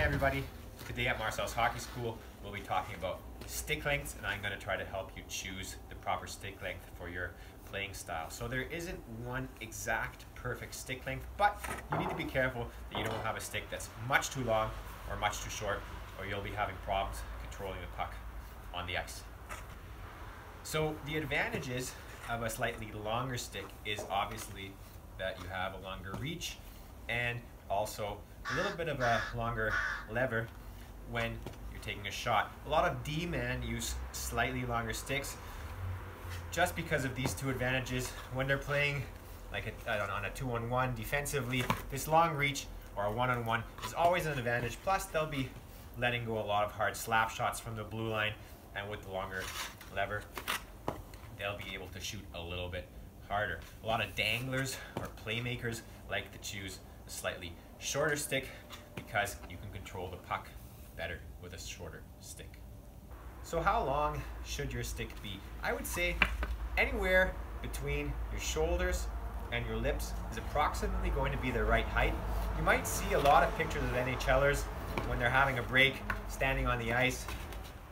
everybody. Today at Marcel's Hockey School, we'll be talking about stick lengths, and I'm going to try to help you choose the proper stick length for your playing style. So there isn't one exact perfect stick length, but you need to be careful that you don't have a stick that's much too long or much too short, or you'll be having problems controlling the puck on the ice. So the advantages of a slightly longer stick is obviously that you have a longer reach and also a little bit of a longer lever when you're taking a shot. A lot of D-men use slightly longer sticks just because of these two advantages. When they're playing like on a 2-on-1 defensively, this long reach or a 1-on-1 is always an advantage. Plus they'll be letting go a lot of hard slap shots from the blue line, and with the longer lever they'll be able to shoot a little bit harder. A lot of danglers or playmakers like to choose a slightly shorter stick because you can control the puck better with a shorter stick. So how long should your stick be? I would say anywhere between your shoulders and your lips is approximately going to be the right height. You might see a lot of pictures of NHLers when they're having a break, standing on the ice,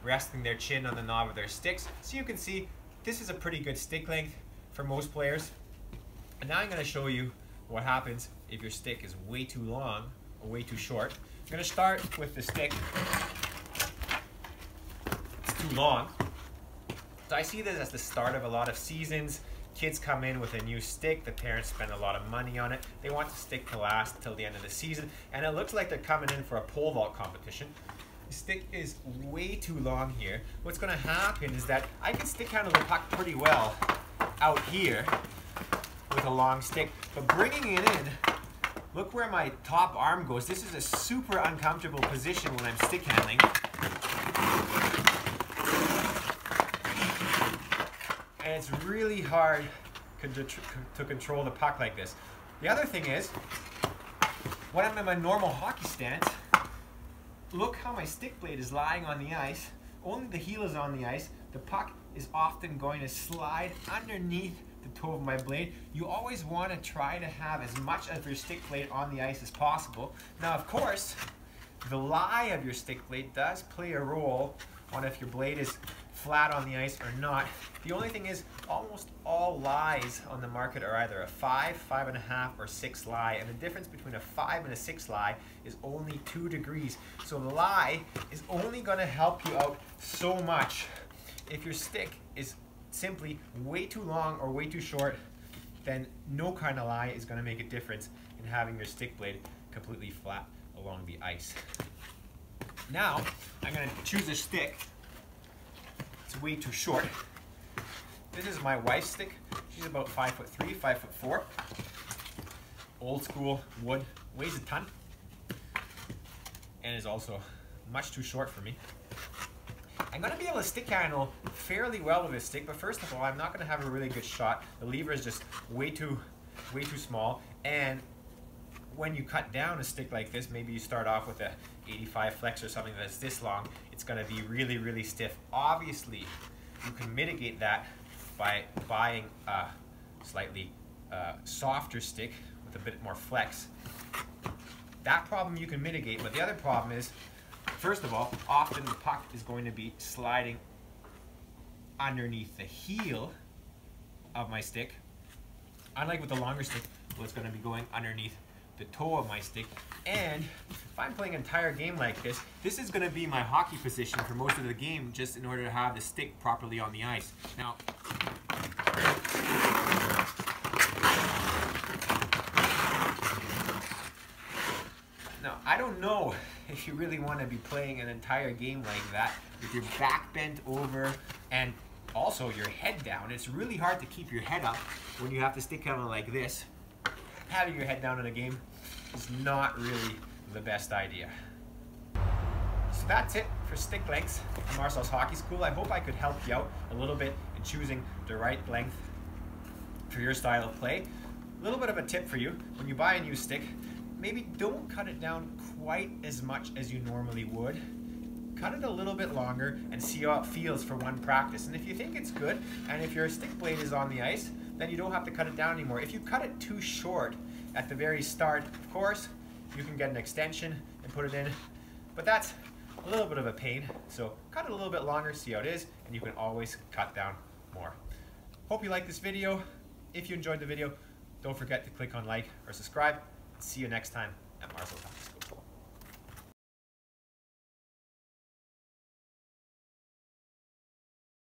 resting their chin on the knob of their sticks. So you can see this is a pretty good stick length for most players. And now I'm going to show you what happens if your stick is way too long or way too short. I'm going to start with the stick. It's too long. So I see this as the start of a lot of seasons. Kids come in with a new stick. The parents spend a lot of money on it. They want the stick to last until the end of the season. And it looks like they're coming in for a pole vault competition. The stick is way too long here. What's going to happen is that I can stick handle the puck pretty well out here with a long stick, but bringing it in, look where my top arm goes. This is a super uncomfortable position when I'm stick handling. And it's really hard to control the puck like this. The other thing is, when I'm in my normal hockey stance, look how my stick blade is lying on the ice. Only the heel is on the ice. The puck is often going to slide underneath the toe of my blade. You always want to try to have as much of your stick blade on the ice as possible. Now, of course, the lie of your stick blade does play a role on if your blade is flat on the ice or not. The only thing is, almost all lies on the market are either a 5, 5.5, or 6 lie, and the difference between a 5 and a 6 lie is only 2 degrees. So the lie is only going to help you out so much. If your stick is simply way too long or way too short, then no kind of lie is going to make a difference in having your stick blade completely flat along the ice. Now, I'm going to choose a stick. It's way too short. This is my wife's stick. She's about 5'3", 5'4". Old school wood, weighs a ton, and is also much too short for me. I'm going to be able to stick handle fairly well with this stick, but first of all, I'm not going to have a really good shot. The lever is just way too small, and when you cut down a stick like this, maybe you start off with a 85 flex or something that's this long, it's going to be really, really stiff. Obviously, you can mitigate that by buying a slightly softer stick with a bit more flex. That problem you can mitigate, but the other problem is, first of all, often the puck is going to be sliding underneath the heel of my stick. Unlike with the longer stick, well, it's going to be going underneath the toe of my stick. And if I'm playing an entire game like this, this is going to be my hockey position for most of the game, just in order to have the stick properly on the ice. Now, I don't know if you really want to be playing an entire game like that with your back bent over and also your head down. It's really hard to keep your head up when you have to stick handle like this. Having your head down in a game is not really the best idea. So that's it for stick lengths at Marcel's Hockey School. I hope I could help you out a little bit in choosing the right length for your style of play. A little bit of a tip for you: when you buy a new stick, maybe don't cut it down quite as much as you normally would. Cut it a little bit longer and see how it feels for one practice. And if you think it's good, and if your stick blade is on the ice, then you don't have to cut it down anymore. If you cut it too short at the very start, of course, you can get an extension and put it in But that's a little bit of a pain, so cut it a little bit longer, see how it is, and you can always cut down more. Hope you liked this video. If you enjoyed the video, don't forget to click on like or subscribe. See you next time at Marcel's Hockey.